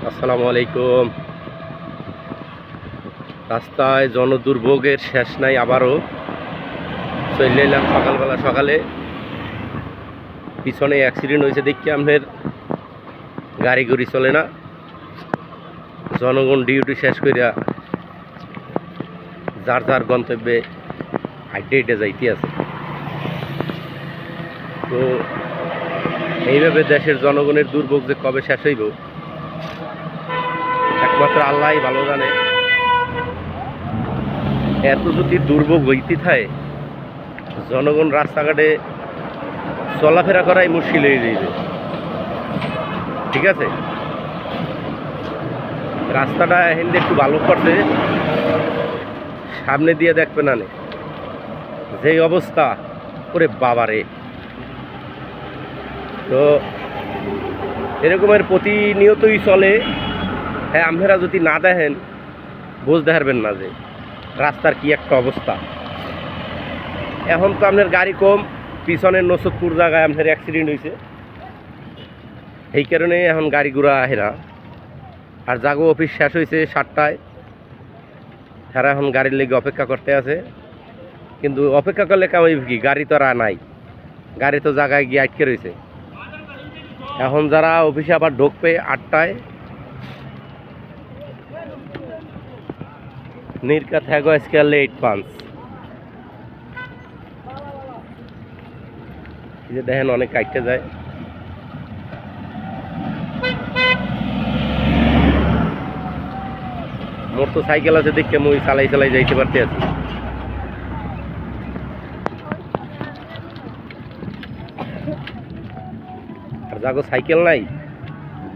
আসসালামু আলাইকুম। রাস্তায় জনদুর্ভোগের শেষ নাই। আবারও চলে এলাম সকালে পিছনে অ্যাক্সিডেন্ট হয়েছে দেখি আমাদের গাড়ি গুড়ি চলে না। জনগণ ডিউটি শেষ করিয়া যার যার গন্তব্যে হাইটে যাইতে আছে। তো এইভাবে দেশের জনগণের দুর্ভোগ যে কবে শেষ হইব একমাত্র আল্লাহই ভালো জানে। এত যদি দুর্ভোগ হইতে থাকে জনগণ রাস্তাঘাটে চলাফেরা করাই মুশকিল হয়ে যাইবে। ঠিক আছে, রাস্তাটা হিন্দে একটু ভালো করছে, সামনে দিয়ে দেখবে না যে অবস্থা করে বাবারে। তো এরকমের প্রতিনিয়তই চলে। হ্যাঁ, আপনারা যদি না দেখেন বুঝতে পারবেন না যে রাস্তার কি একটা অবস্থা। এখন তো আপনার গাড়ি কম, পিছনের নসদপুর জায়গায় আপনার অ্যাক্সিডেন্ট হয়েছে, এই কারণে এখন গাড়ি ঘোড়া আহে না। আর জাগো অফিস শেষ হয়েছে 7টায়, তারা এখন গাড়ির লেগে অপেক্ষা করতে আছে। কিন্তু অপেক্ষা করলে কেমন কি, গাড়ি তো আর নাই, গাড়ি তো জায়গায় গিয়ে আটকে রয়েছে। এখন যারা অফিসে আবার ঢুকবে 8টায়, নির্কা থাকো আজকে লেট পাঞ্চ। যে দেখেন অনেক কাটতে যায়। মোর তো সাইকেল আছে দেখে মুই চালাই যাইতে পারতে আছি। আর যাগো সাইকেল নাই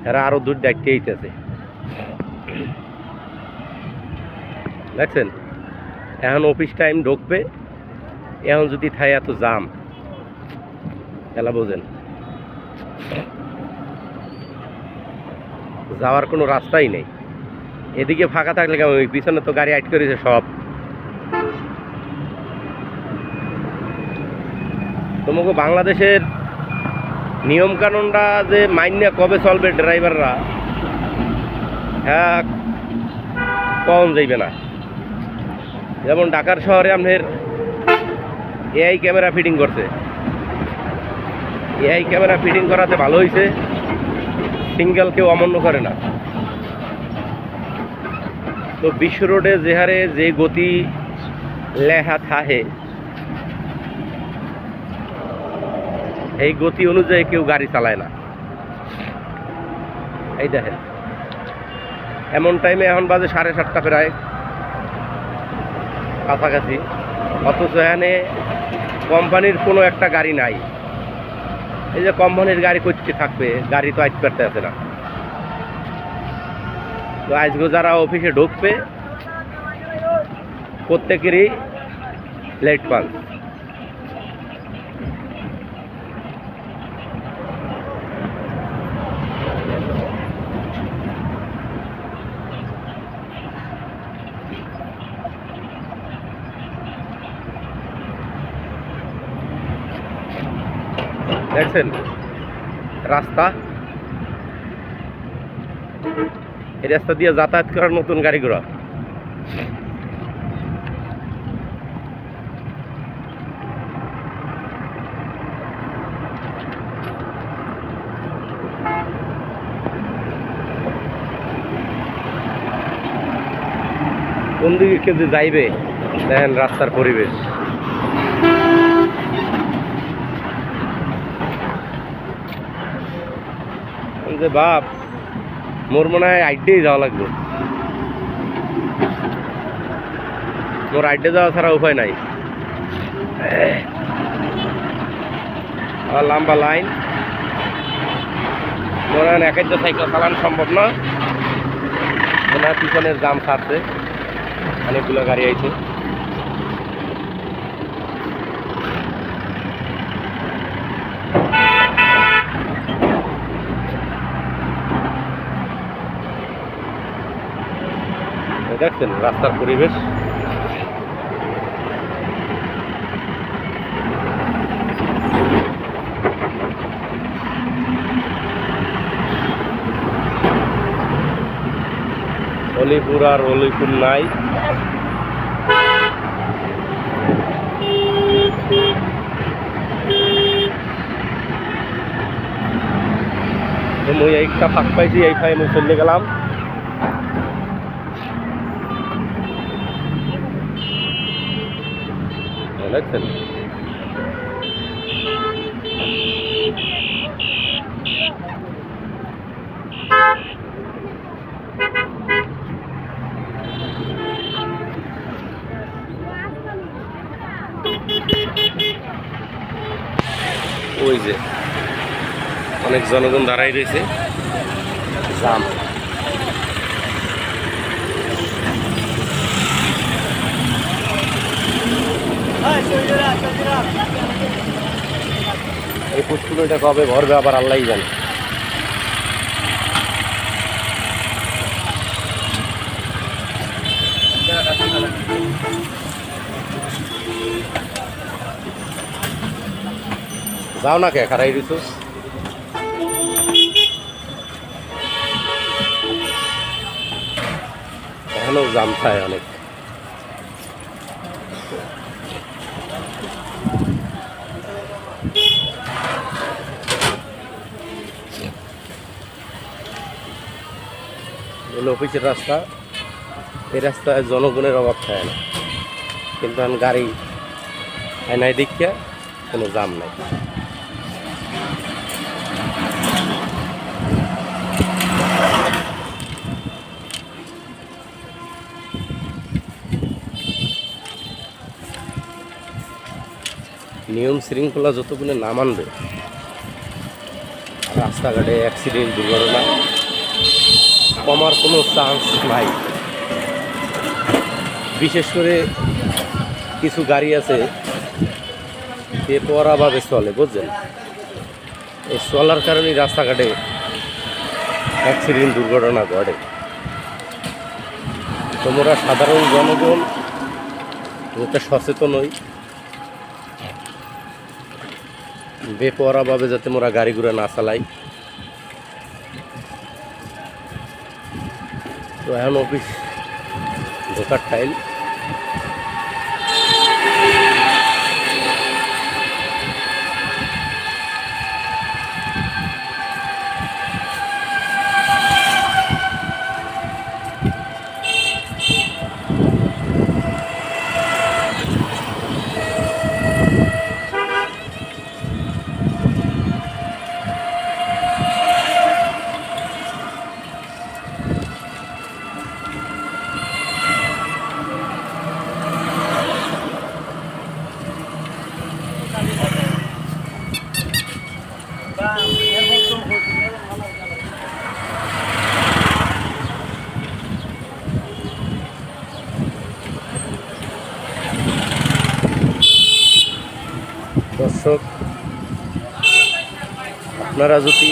এরা আরো দূর ডাকতে হইতেছে। দেখছেন, এখন অফিস টাইম ঢুকবে, এখন যদি থাই এত জাম এলা বোঝেন, যাওয়ার কোনো রাস্তাই নেই। এদিকে ফাঁকা থাকলে কেমন, ওই পিছনে তো গাড়ি আটকে রয়েছে সব। তোমাকে বাংলাদেশের নিয়ম কানুনটা যে মাইনে কবে চলবে ড্রাইভাররা, হ্যাঁ কম যাইবে না। যেমন ঢাকার শহরে আপনার এআই ক্যামেরা ফিটিং করছে। এআই ক্যামেরা ফিটিং করাতে ভালো হয়েছে, সিঙ্গেল কেউ অমান্য করে না। তো বিশ্ব রোডে যে হারে যে গতি লেখা থাকে, এই গতি অনুযায়ী কেউ গাড়ি চালায় না। এই দেখেন এমন টাইমে এখন বাজে 7:30 প্রায় কাছাকাছি, অথচ এখানে কোম্পানির কোনো একটা গাড়ি নাই। এই যে কোম্পানির গাড়ি করতে থাকবে, গাড়ি তো আইতে পারতে আছে না। তো আজকে যারা অফিসে ঢুকবে প্রত্যেকেরই লেট পাঞ্চ। দেখছেন রাস্তা, এই রাস্তা দিয়ে যাতায়াত করার নতুন গাড়ি ঘোড়া। কোন দিকে কে যে যাইবে দেখেন রাস্তার পরিবেশ। যে বাপ, মোর মনে হয় আইডেই যাওয়া লাগবে। মোর আইডে যাওয়া ছাড়া উপায় নাই। লম্বা লাইন, মনে হয় একাই তো সাইকেল চালানো সম্ভব না। মনে হয় পিছনের জাম ছাড়ছে, অনেকগুলো গাড়ি আইছে। দেখছেন রাস্তার পরিবেশ। অলিপুর আর অলিপুর নাই। মুই একটা ফাঁক পাইছি, এই ফাই মুই চলে গেলাম। দেখছেন ওই যে অনেক জনগণ দাঁড়াই রয়েছে, জাম। এই পুষ্কুনিটা কবে ভরবে আবার আল্লাহই জানে। যাও না কে খারাই দিছো, এখনো জাম খায় অনেক। অফিসের রাস্তা, এই রাস্তায় জনগণের অভাব থাকে না, কিন্তু এখন গাড়ি নাই দেখিয়া কোনো জাম নাই। নিয়ম শৃঙ্খলা যতগুলো না মানবে, রাস্তাঘাটে অ্যাক্সিডেন্ট দুর্ঘটনা কমার কোনো চান্স নাই। বিশেষ করে কিছু গাড়ি আছে বেপরোয়াভাবে চলে, বুঝছেন? এই চলার কারণে রাস্তাঘাটে অ্যাক্সিডেন্ট দুর্ঘটনা ঘটে। তোমরা সাধারণ জনগণ যাতে সচেতন হই, বেপরোয়াভাবে যাতে মোরা গাড়ি ঘোড়া না চালাই। তো এখন অফিস ঢোকার টাইম, দর্শক আপনারা যদি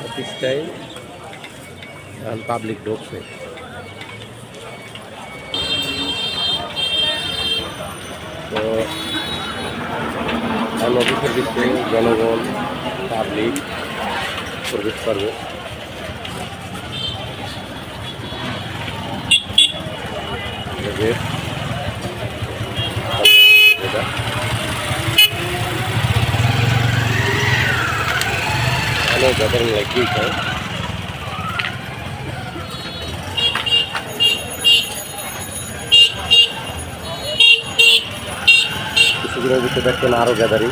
অফিস টাইম, এখন পাবলিক ঢুকছে। তো এখন অফিসের ভিতরে জনগণ পাবলিক প্রবেশ করবে। গ্যাদারিং লাগবেই খায়। কিছুদিনের ভিতরে দেখবেন আরও গ্যাদারিং।